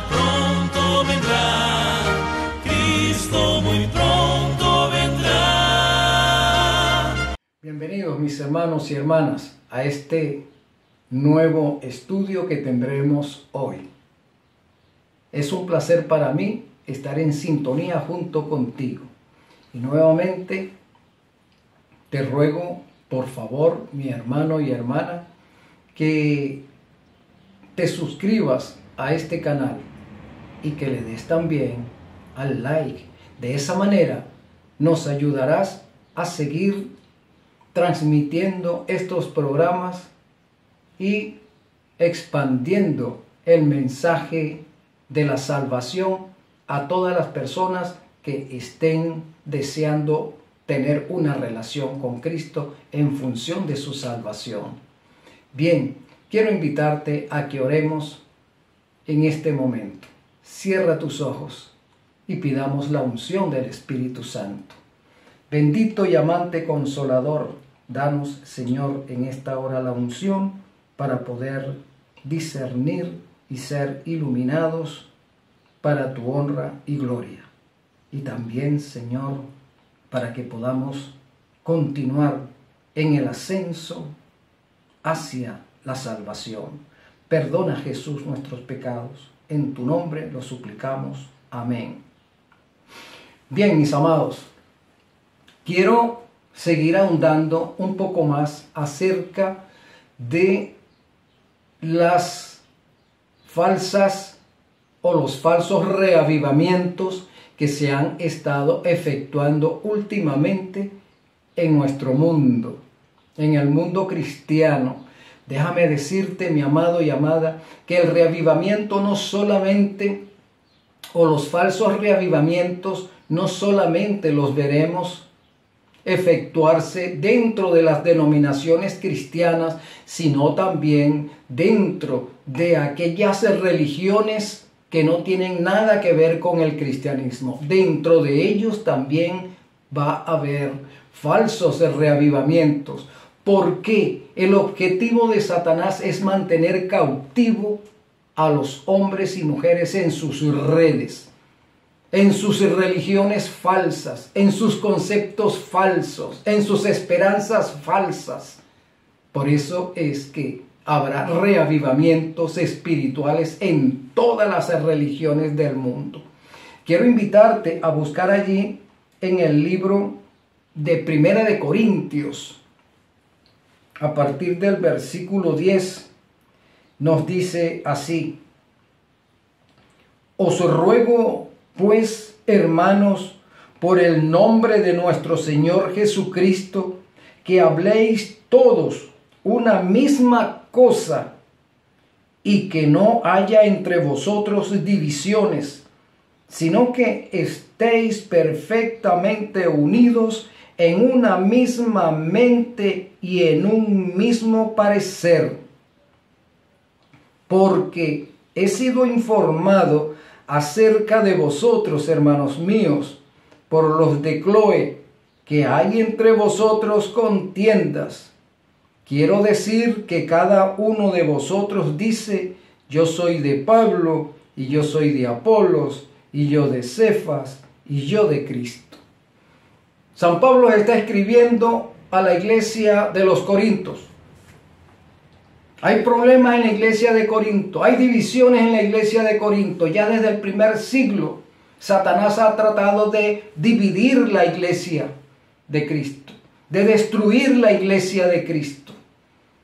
pronto vendrá, Cristo muy pronto vendrá. Bienvenidos mis hermanos y hermanas a este nuevo estudio que tendremos hoy. Es un placer para mí estar en sintonía junto contigo. Y nuevamente te ruego, por favor, mi hermano y hermana, que te suscribas a este canal y que le des también al like. De esa manera nos ayudarás a seguir transmitiendo estos programas y expandiendo el mensaje de la salvación a todas las personas que estén deseando tener una relación con Cristo en función de su salvación. Bien, quiero invitarte a que oremos en este momento. Cierra tus ojos y pidamos la unción del Espíritu Santo. Bendito y amante Consolador, danos, Señor, en esta hora la unción para poder discernir y ser iluminados para tu honra y gloria. Y también, Señor, para que podamos continuar en el ascenso hacia la salvación. Perdona, Jesús, nuestros pecados. En tu nombre lo suplicamos. Amén. Bien, mis amados, quiero seguir ahondando un poco más acerca de las falsas o los falsos reavivamientos que se han estado efectuando últimamente en nuestro mundo, en el mundo cristiano. Déjame decirte, mi amado y amada, que el reavivamiento no solamente, o los falsos reavivamientos, no solamente los veremos efectuarse dentro de las denominaciones cristianas, sino también dentro de aquellas religiones que no tienen nada que ver con el cristianismo. Dentro de ellos también va a haber falsos reavivamientos. ¿Por qué? El objetivo de Satanás es mantener cautivo a los hombres y mujeres en sus redes, en sus religiones falsas, en sus conceptos falsos, en sus esperanzas falsas. Por eso es que habrá reavivamientos espirituales en todas las religiones del mundo. Quiero invitarte a buscar allí en el libro de Primera de Corintios, a partir del versículo 10, nos dice así: Os ruego, pues, hermanos, por el nombre de nuestro Señor Jesucristo, que habléis todos una misma cosa y que no haya entre vosotros divisiones, sino que estéis perfectamente unidos en una misma mente y en un mismo parecer. Porque he sido informado acerca de vosotros, hermanos míos, por los de Cloé, que hay entre vosotros contiendas. Quiero decir que cada uno de vosotros dice: yo soy de Pablo, y yo soy de Apolos, y yo de Cefas, y yo de Cristo. San Pablo está escribiendo a la iglesia de los Corintios. Hay problemas en la iglesia de Corinto, hay divisiones en la iglesia de Corinto. Ya desde el primer siglo, Satanás ha tratado de dividir la iglesia de Cristo, de destruir la iglesia de Cristo.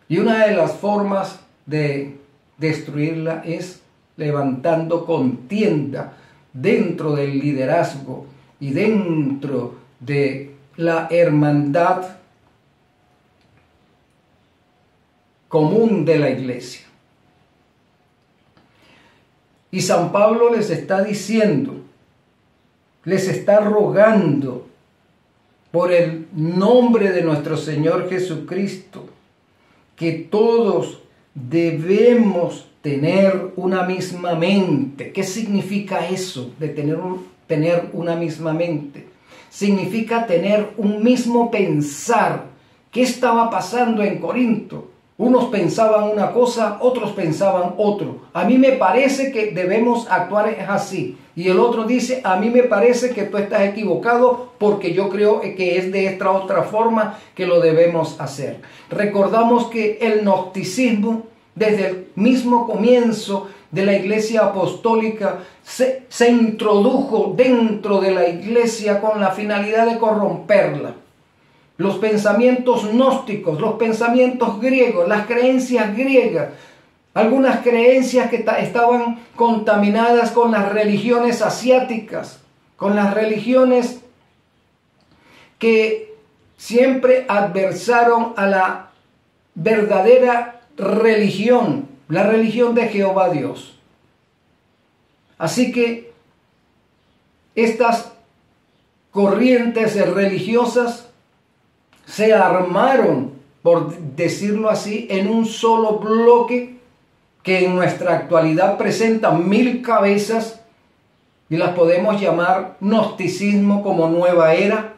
Y una de las formas de destruirla es levantando contienda dentro del liderazgo y dentro de la hermandad común de la iglesia. Y San Pablo les está diciendo, les está rogando por el nombre de nuestro Señor Jesucristo, que todos debemos tener una misma mente. ¿Qué significa eso de tener una misma mente? Significa tener un mismo pensar. ¿Qué estaba pasando en Corinto? Unos pensaban una cosa, otros pensaban otro. A mí me parece que debemos actuar así. Y el otro dice, a mí me parece que tú estás equivocado porque yo creo que es de esta otra forma que lo debemos hacer. Recordamos que el gnosticismo, desde el mismo comienzo de la Iglesia Apostólica, se introdujo dentro de la Iglesia con la finalidad de corromperla. Los pensamientos gnósticos, los pensamientos griegos, las creencias griegas, algunas creencias que estaban contaminadas con las religiones asiáticas, con las religiones que siempre adversaron a la verdadera religión, la religión de Jehová Dios. Así que estas corrientes religiosas se armaron, por decirlo así, en un solo bloque que en nuestra actualidad presenta 1000 cabezas y las podemos llamar gnosticismo como nueva era,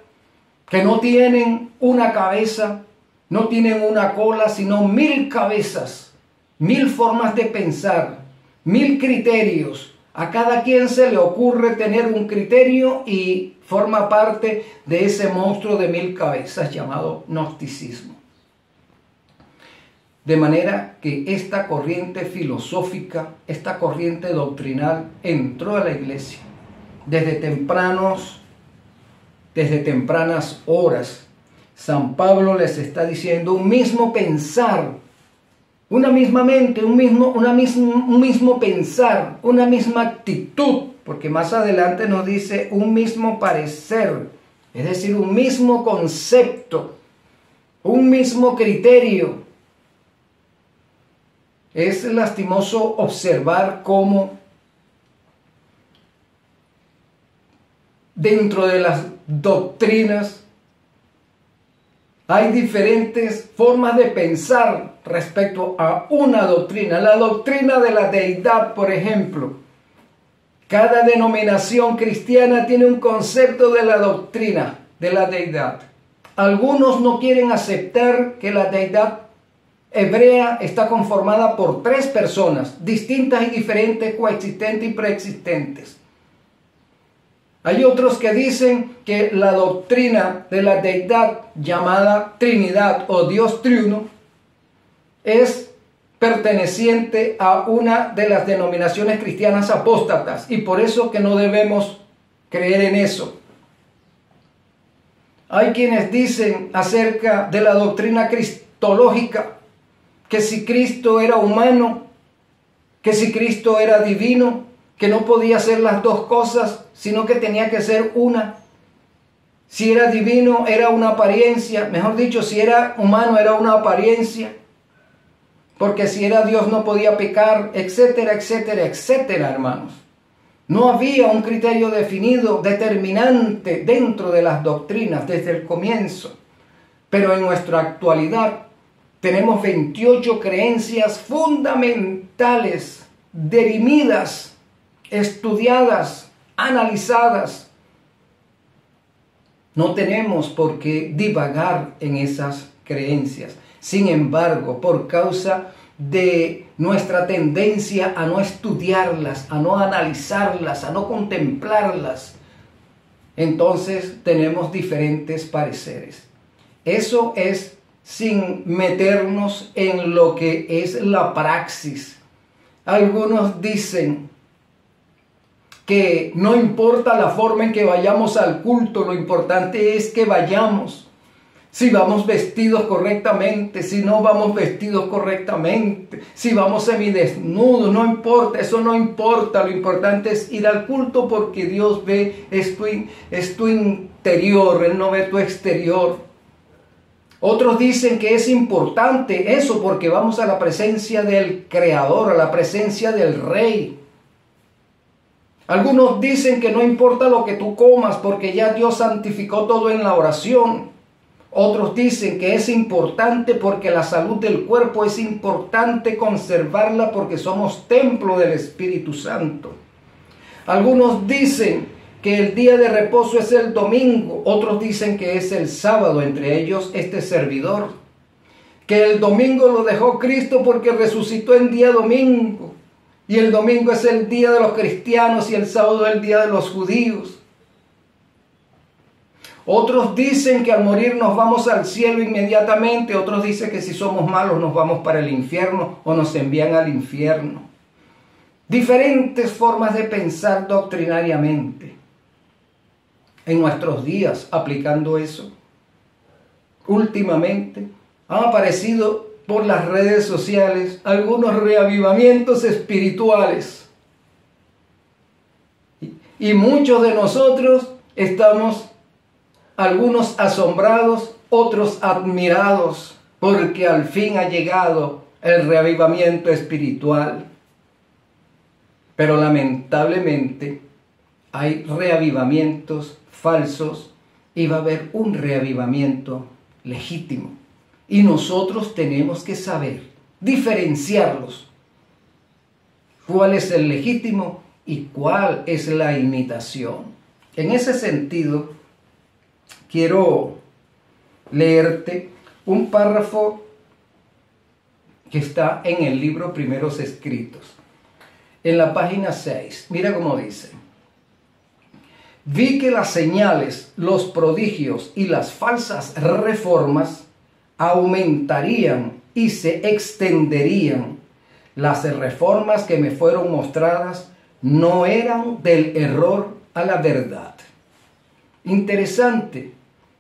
que no tienen una cabeza, no tienen una cola, sino 1000 cabezas, 1000 formas de pensar, 1000 criterios. A cada quien se le ocurre tener un criterio y forma parte de ese monstruo de 1000 cabezas llamado gnosticismo. De manera que esta corriente filosófica, esta corriente doctrinal entró a la iglesia desde tempranas horas. San Pablo les está diciendo un mismo pensar, una misma mente, un mismo pensar, una misma actitud, porque más adelante nos dice un mismo parecer, es decir, un mismo concepto, un mismo criterio. Es lastimoso observar cómo dentro de las doctrinas hay diferentes formas de pensar respecto a una doctrina. La doctrina de la deidad, por ejemplo. Cada denominación cristiana tiene un concepto de la doctrina de la deidad. Algunos no quieren aceptar que la deidad hebrea está conformada por 3 personas, distintas y diferentes, coexistentes y preexistentes. Hay otros que dicen que la doctrina de la deidad llamada Trinidad o Dios Triuno es perteneciente a una de las denominaciones cristianas apóstatas y por eso que no debemos creer en eso. Hay quienes dicen acerca de la doctrina cristológica que si Cristo era humano, que si Cristo era divino, que no podía ser las dos cosas, sino que tenía que ser una. Si era divino, era una apariencia. Mejor dicho, si era humano, era una apariencia. Porque si era Dios, no podía pecar, etcétera, etcétera, etcétera, hermanos. No había un criterio definido, determinante dentro de las doctrinas desde el comienzo. Pero en nuestra actualidad tenemos 28 creencias fundamentales, dirimidas, estudiadas, analizadas. No tenemos por qué divagar en esas creencias. Sin embargo, por causa de nuestra tendencia a no estudiarlas, a no analizarlas, a no contemplarlas, entonces tenemos diferentes pareceres. Eso es sin meternos en lo que es la praxis. Algunos dicen que no importa la forma en que vayamos al culto, lo importante es que vayamos. Si vamos vestidos correctamente, si no vamos vestidos correctamente, si vamos semidesnudos, no importa, eso no importa. Lo importante es ir al culto porque Dios ve es tu interior, Él no ve tu exterior. Otros dicen que es importante eso porque vamos a la presencia del Creador, a la presencia del Rey. Algunos dicen que no importa lo que tú comas porque ya Dios santificó todo en la oración. Otros dicen que es importante porque la salud del cuerpo es importante conservarla porque somos templo del Espíritu Santo. Algunos dicen que el día de reposo es el domingo, otros dicen que es el sábado, entre ellos este servidor. que el domingo lo dejó Cristo porque resucitó en día domingo. Y el domingo es el día de los cristianos y el sábado es el día de los judíos. Otros dicen que al morir nos vamos al cielo inmediatamente. Otros dicen que si somos malos nos vamos para el infierno o nos envían al infierno. Diferentes formas de pensar doctrinariamente en nuestros días aplicando eso. Últimamente han aparecido por las redes sociales algunos reavivamientos espirituales. Y muchos de nosotros estamos, algunos asombrados, otros admirados, porque al fin ha llegado el reavivamiento espiritual. Pero lamentablemente hay reavivamientos falsos y va a haber un reavivamiento legítimo. Y nosotros tenemos que saber diferenciarlos. ¿Cuál es el legítimo y cuál es la imitación? En ese sentido, quiero leerte un párrafo que está en el libro Primeros Escritos, en la página 6. Mira cómo dice: vi que las señales, los prodigios y las falsas reformas aumentarían y se extenderían. Las reformas que me fueron mostradas no eran del error a la verdad. Interesante,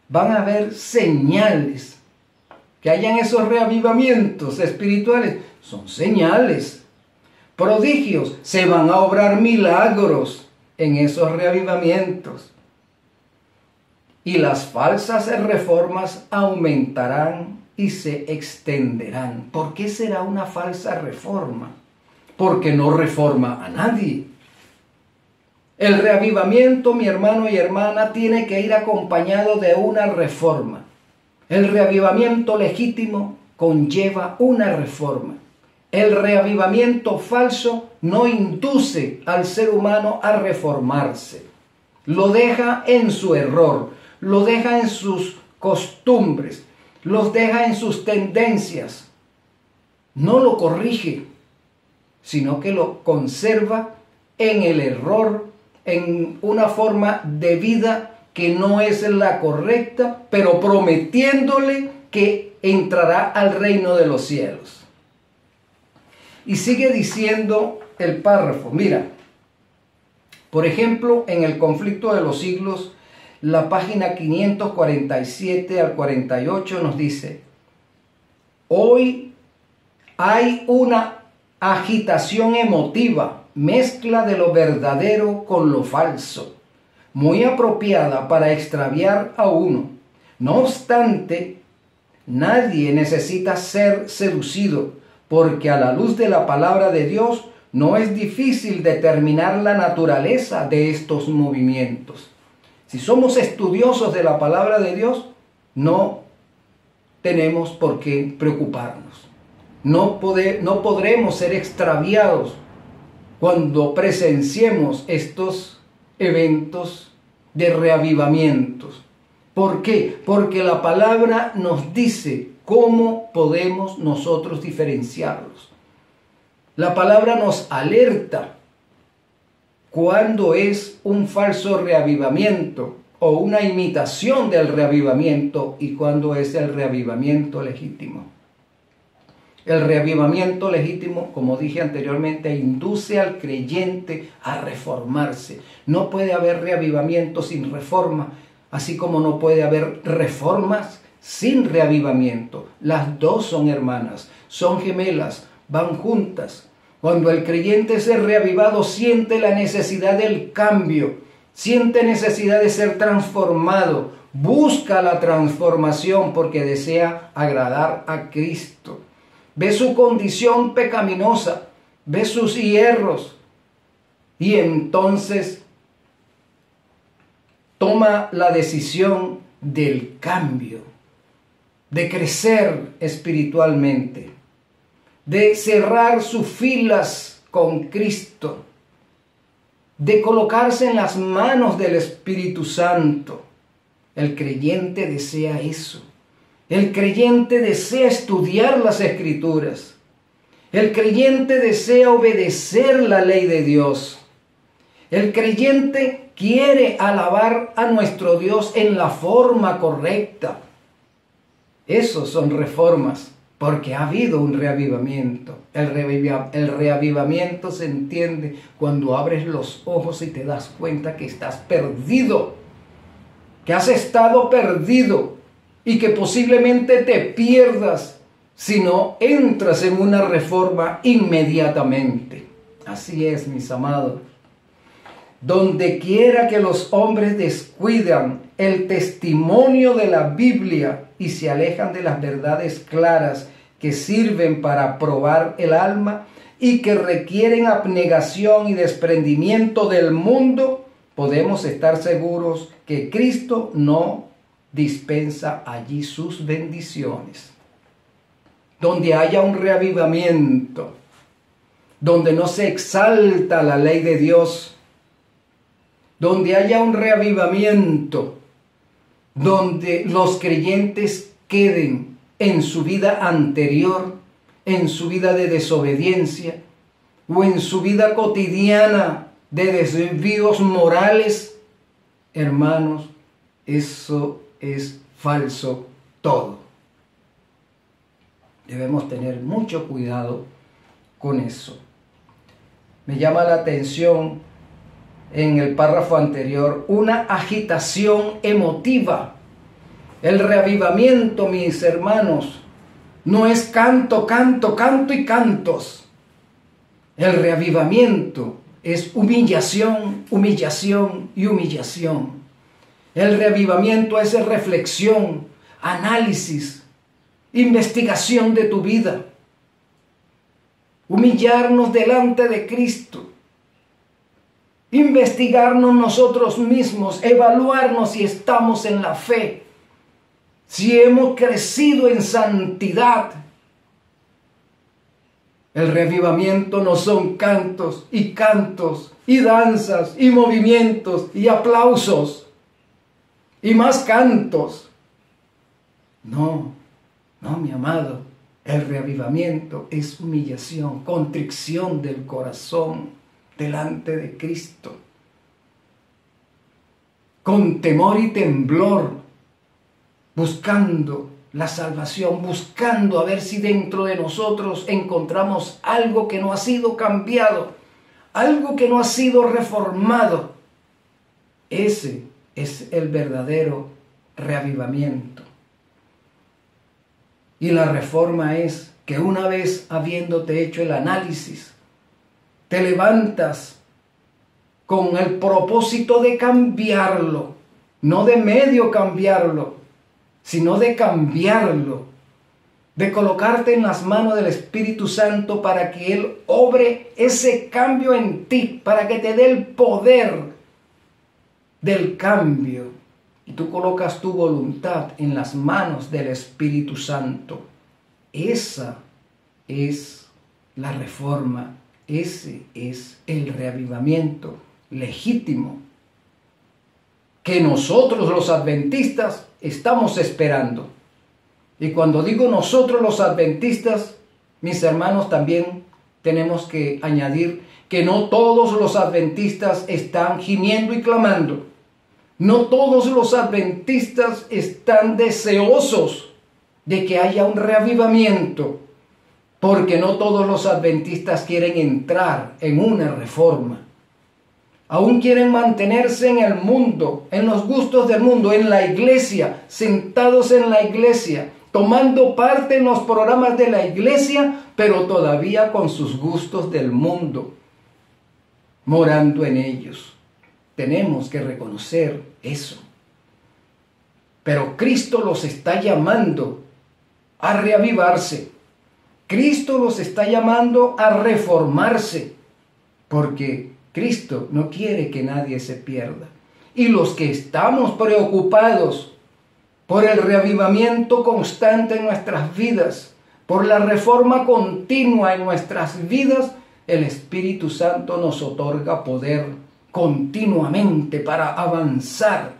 van a haber señales. Que hayan esos reavivamientos espirituales, son señales. Prodigios, se van a obrar milagros en esos reavivamientos. Y las falsas reformas aumentarán y se extenderán. ¿Por qué será una falsa reforma? Porque no reforma a nadie. El reavivamiento, mi hermano y hermana, tiene que ir acompañado de una reforma. El reavivamiento legítimo conlleva una reforma. El reavivamiento falso no induce al ser humano a reformarse. Lo deja en su error, lo deja en sus costumbres, los deja en sus tendencias. No lo corrige, sino que lo conserva en el error, en una forma de vida que no es la correcta, pero prometiéndole que entrará al reino de los cielos. Y sigue diciendo el párrafo, mira, por ejemplo, en el Conflicto de los Siglos, la página 547 al 48 nos dice: hoy hay una agitación emotiva, mezcla de lo verdadero con lo falso, muy apropiada para extraviar a uno. No obstante, nadie necesita ser seducido, porque a la luz de la palabra de Dios no es difícil determinar la naturaleza de estos movimientos. Si somos estudiosos de la palabra de Dios, no tenemos por qué preocuparnos. No podremos ser extraviados cuando presenciemos estos eventos de reavivamientos. ¿Por qué? Porque la palabra nos dice cómo podemos nosotros diferenciarlos. La palabra nos alerta cuando es un falso reavivamiento o una imitación del reavivamiento y cuando es el reavivamiento legítimo. El reavivamiento legítimo, como dije anteriormente, induce al creyente a reformarse. No puede haber reavivamiento sin reforma, así como no puede haber reformas sin reavivamiento. Las dos son hermanas, son gemelas, van juntas. Cuando el creyente es reavivado, siente la necesidad del cambio, siente necesidad de ser transformado, busca la transformación porque desea agradar a Cristo. Ve su condición pecaminosa, ve sus hierros y entonces toma la decisión del cambio, de crecer espiritualmente, de cerrar sus filas con Cristo, de colocarse en las manos del Espíritu Santo. El creyente desea eso. El creyente desea estudiar las Escrituras. El creyente desea obedecer la ley de Dios. El creyente quiere alabar a nuestro Dios en la forma correcta. Esos son reformas, porque ha habido un reavivamiento. El reavivamiento se entiende cuando abres los ojos y te das cuenta que estás perdido, que has estado perdido y que posiblemente te pierdas si no entras en una reforma inmediatamente. Así es, mis amados. Donde quiera que los hombres descuidan el testimonio de la Biblia y se alejan de las verdades claras que sirven para probar el alma y que requieren abnegación y desprendimiento del mundo, podemos estar seguros que Cristo no dispensa allí sus bendiciones. Donde haya un reavivamiento, donde no se exalta la ley de Dios, donde haya un reavivamiento, donde los creyentes queden en su vida anterior, en su vida de desobediencia o en su vida cotidiana de desvíos morales, hermanos, eso es falso todo. Debemos tener mucho cuidado con eso. Me llama la atención en el párrafo anterior una agitación emotiva. El reavivamiento, mis hermanos, no es canto, canto, canto y cantos. El reavivamiento es humillación, humillación y humillación. El reavivamiento es reflexión, análisis, investigación de tu vida. Humillarnos delante de Cristo. Investigarnos nosotros mismos, evaluarnos si estamos en la fe, si hemos crecido en santidad. El reavivamiento no son cantos y danzas y movimientos y aplausos y más cantos. No, mi amado, el reavivamiento es humillación, contrición del corazón delante de Cristo, con temor y temblor, buscando la salvación, buscando a ver si dentro de nosotros encontramos algo que no ha sido cambiado, algo que no ha sido reformado. Ese es el verdadero reavivamiento. Y la reforma es que una vez habiéndote hecho el análisis, te levantas con el propósito de cambiarlo, no de medio cambiarlo, sino de cambiarlo, de colocarte en las manos del Espíritu Santo para que Él obre ese cambio en ti, para que te dé el poder del cambio. Y tú colocas tu voluntad en las manos del Espíritu Santo. Esa es la reforma. Ese es el reavivamiento legítimo que nosotros los adventistas estamos esperando. Y cuando digo nosotros los adventistas, mis hermanos, también tenemos que añadir que no todos los adventistas están gimiendo y clamando. No todos los adventistas están deseosos de que haya un reavivamiento, porque no todos los adventistas quieren entrar en una reforma. Aún quieren mantenerse en el mundo, en los gustos del mundo, en la iglesia, sentados en la iglesia, tomando parte en los programas de la iglesia, pero todavía con sus gustos del mundo, morando en ellos. Tenemos que reconocer eso. Pero Cristo los está llamando a reavivarse. Cristo los está llamando a reformarse, porque Cristo no quiere que nadie se pierda. Y los que estamos preocupados por el reavivamiento constante en nuestras vidas, por la reforma continua en nuestras vidas, el Espíritu Santo nos otorga poder continuamente para avanzar,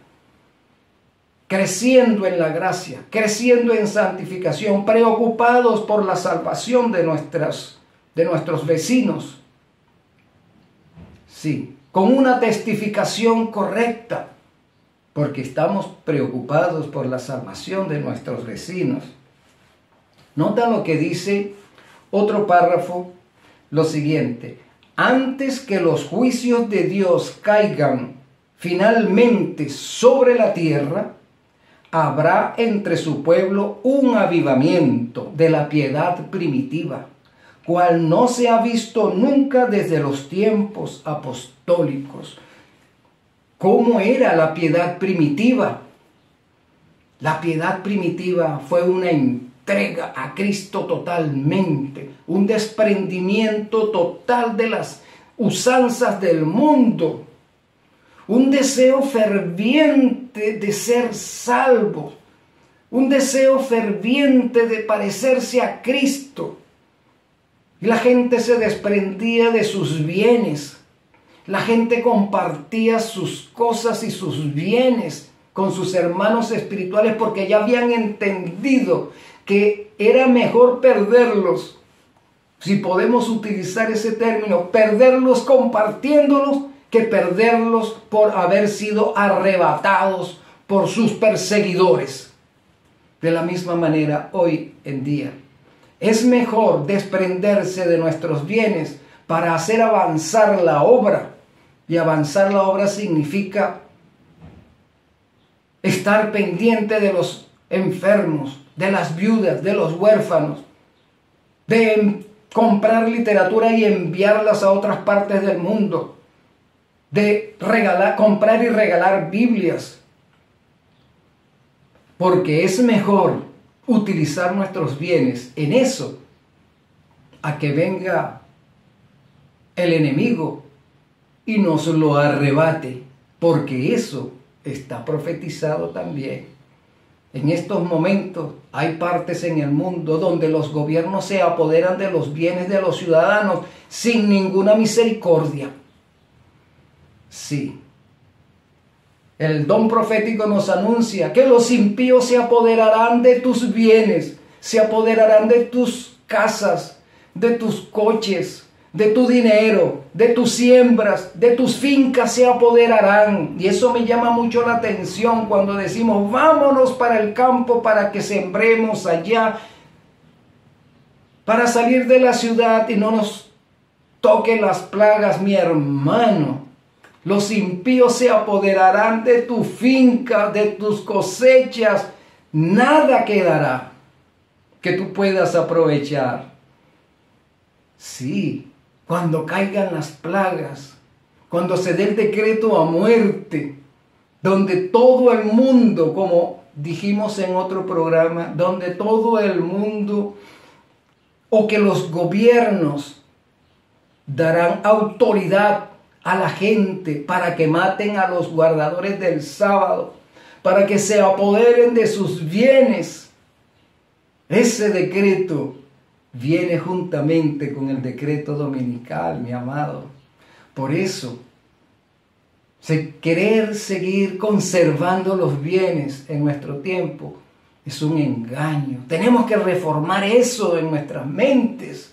creciendo en la gracia, creciendo en santificación, preocupados por la salvación de nuestros vecinos. Sí, con una testificación correcta, porque estamos preocupados por la salvación de nuestros vecinos. Nota lo que dice otro párrafo, lo siguiente: antes que los juicios de Dios caigan finalmente sobre la tierra, habrá entre su pueblo un avivamiento de la piedad primitiva, cual no se ha visto nunca desde los tiempos apostólicos. ¿Cómo era la piedad primitiva? La piedad primitiva fue una entrega a Cristo totalmente, un desprendimiento total de las usanzas del mundo, un deseo ferviente de ser salvo, un deseo ferviente de parecerse a Cristo. Y la gente se desprendía de sus bienes, la gente compartía sus cosas y sus bienes con sus hermanos espirituales porque ya habían entendido que era mejor perderlos, si podemos utilizar ese término, perderlos compartiéndolos, que perderlos por haber sido arrebatados por sus perseguidores. De la misma manera, hoy en día, es mejor desprenderse de nuestros bienes para hacer avanzar la obra. Y avanzar la obra significa estar pendiente de los enfermos, de las viudas, de los huérfanos, de comprar literatura y enviarlas a otras partes del mundo, de comprar y regalar Biblias, porque es mejor utilizar nuestros bienes en eso a que venga el enemigo y nos lo arrebate, porque eso está profetizado también. En estos momentos hay partes en el mundo donde los gobiernos se apoderan de los bienes de los ciudadanos sin ninguna misericordia. Sí. El don profético nos anuncia que los impíos se apoderarán de tus bienes, se apoderarán de tus casas, de tus coches, de tu dinero, de tus siembras, de tus fincas se apoderarán. Y eso me llama mucho la atención cuando decimos vámonos para el campo para que sembremos allá, para salir de la ciudad y no nos toquen las plagas, mi hermano. Los impíos se apoderarán de tu finca, de tus cosechas. Nada quedará que tú puedas aprovechar. Sí, cuando caigan las plagas, cuando se dé el decreto a muerte, donde todo el mundo, como dijimos en otro programa, donde todo el mundo o que los gobiernos darán autoridad a la gente para que maten a los guardadores del sábado, para que se apoderen de sus bienes. Ese decreto viene juntamente con el decreto dominical, mi amado. Por eso, querer seguir conservando los bienes en nuestro tiempo es un engaño. Tenemos que reformar eso en nuestras mentes,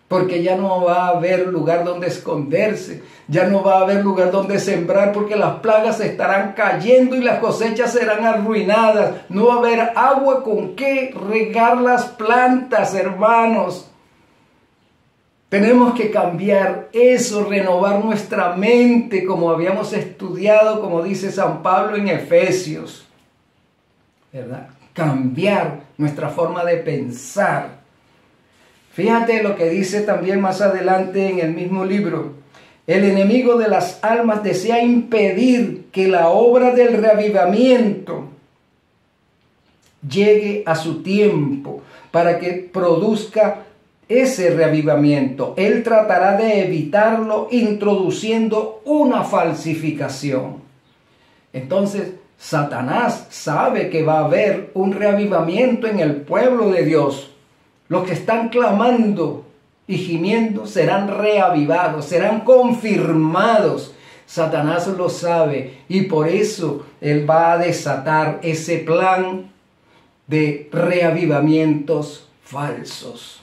porque ya no va a haber lugar donde esconderse, ya no va a haber lugar donde sembrar, porque las plagas estarán cayendo y las cosechas serán arruinadas. No va a haber agua con qué regar las plantas, hermanos. Tenemos que cambiar eso, renovar nuestra mente, como habíamos estudiado, como dice San Pablo en Efesios, ¿verdad? Cambiar nuestra forma de pensar. Fíjate lo que dice también más adelante en el mismo libro. El enemigo de las almas desea impedir que la obra del reavivamiento llegue a su tiempo para que produzca ese reavivamiento. Él tratará de evitarlo introduciendo una falsificación. Entonces, Satanás sabe que va a haber un reavivamiento en el pueblo de Dios. Los que están clamando y gimiendo serán reavivados, serán confirmados, Satanás lo sabe y por eso él va a desatar ese plan de reavivamientos falsos,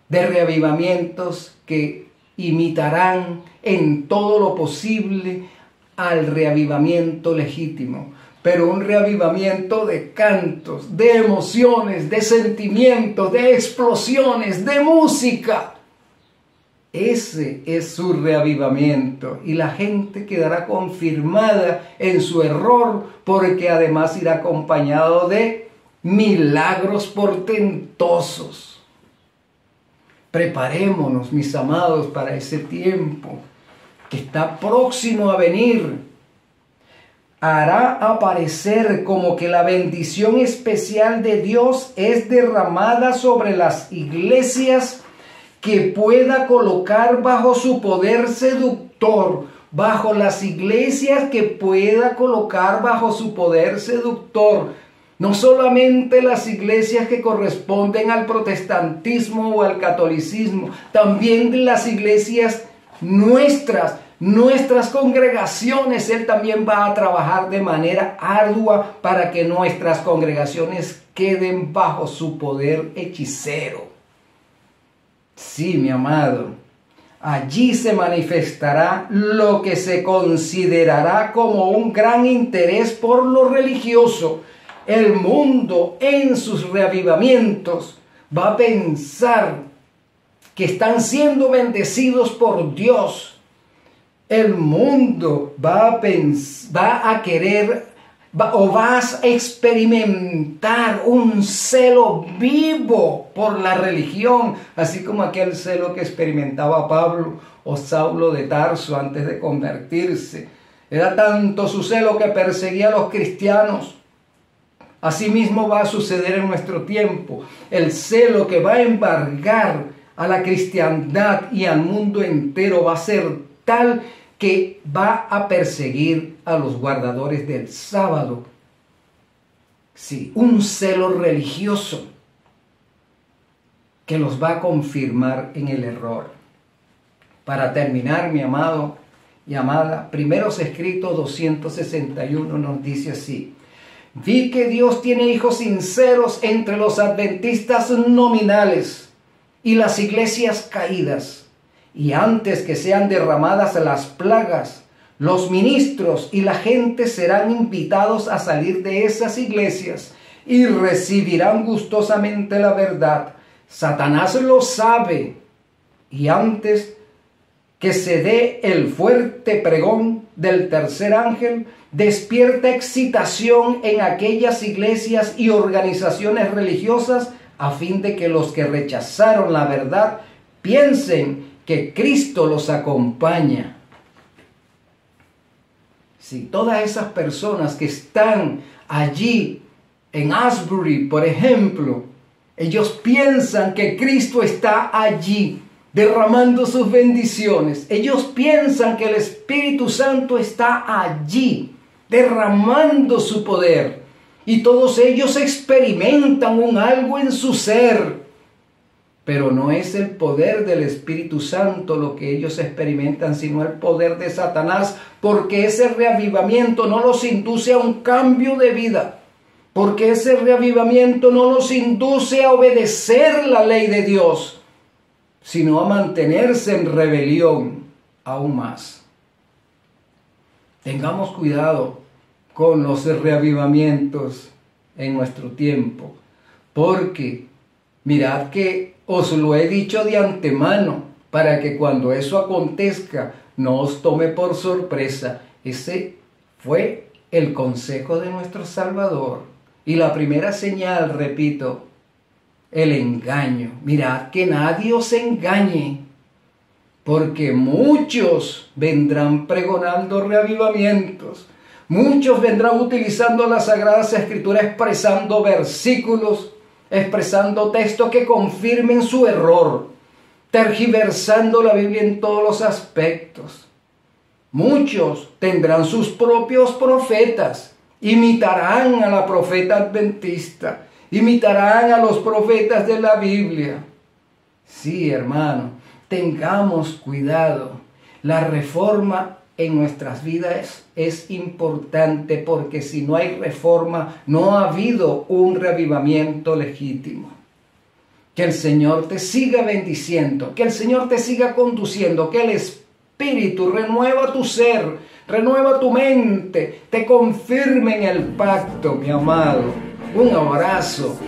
de reavivamientos que imitarán en todo lo posible al reavivamiento legítimo, pero un reavivamiento de cantos, de emociones, de sentimientos, de explosiones, de música. Ese es su reavivamiento y la gente quedará confirmada en su error porque además irá acompañado de milagros portentosos. Preparémonos, mis amados, para ese tiempo que está próximo a venir. Hará aparecer como que la bendición especial de Dios es derramada sobre las iglesias que pueda colocar bajo su poder seductor, bajo las iglesias que pueda colocar bajo su poder seductor. No solamente las iglesias que corresponden al protestantismo o al catolicismo, también las iglesias nuestras congregaciones. Él también va a trabajar de manera ardua para que nuestras congregaciones queden bajo su poder hechicero. Sí, mi amado, allí se manifestará lo que se considerará como un gran interés por lo religioso. El mundo en sus reavivamientos va a pensar que están siendo bendecidos por Dios. El mundo vas a experimentar un celo vivo por la religión, así como aquel celo que experimentaba Pablo o Saulo de Tarso antes de convertirse. Era tanto su celo que perseguía a los cristianos. Asimismo va a suceder en nuestro tiempo. El celo que va a embargar a la cristiandad y al mundo entero va a ser tal que va a perseguir a los guardadores del sábado. Sí, un celo religioso que los va a confirmar en el error. Para terminar, mi amado y amada, Primeros Escritos 261 nos dice así: vi que Dios tiene hijos sinceros entre los adventistas nominales y las iglesias caídas. Y antes que sean derramadas las plagas, los ministros y la gente serán invitados a salir de esas iglesias y recibirán gustosamente la verdad. Satanás lo sabe, y antes que se dé el fuerte pregón del tercer ángel, despierta excitación en aquellas iglesias y organizaciones religiosas a fin de que los que rechazaron la verdad piensen que Cristo los acompaña. Si todas esas personas que están allí en Asbury, por ejemplo, ellos piensan que Cristo está allí derramando sus bendiciones. Ellos piensan que el Espíritu Santo está allí derramando su poder. Y todos ellos experimentan un algo en su ser. Pero no es el poder del Espíritu Santo lo que ellos experimentan, sino el poder de Satanás, porque ese reavivamiento no los induce a un cambio de vida, porque ese reavivamiento no los induce a obedecer la ley de Dios, sino a mantenerse en rebelión aún más. Tengamos cuidado con los reavivamientos en nuestro tiempo, porque mirad que os lo he dicho de antemano, para que cuando eso acontezca no os tome por sorpresa. Ese fue el consejo de nuestro Salvador. Y la primera señal, repito, el engaño. Mirad que nadie os engañe, porque muchos vendrán pregonando reavivamientos. Muchos vendrán utilizando las Sagradas Escrituras, expresando versículos, expresando textos que confirmen su error, tergiversando la Biblia en todos los aspectos. Muchos tendrán sus propios profetas, imitarán a la profeta adventista, imitarán a los profetas de la Biblia. Sí, hermano, tengamos cuidado. La reforma en nuestras vidas es importante, porque si no hay reforma, no ha habido un revivamiento legítimo. Que el Señor te siga bendiciendo, que el Señor te siga conduciendo, que el Espíritu renueva tu ser, renueva tu mente, te confirme en el pacto, mi amado. Un abrazo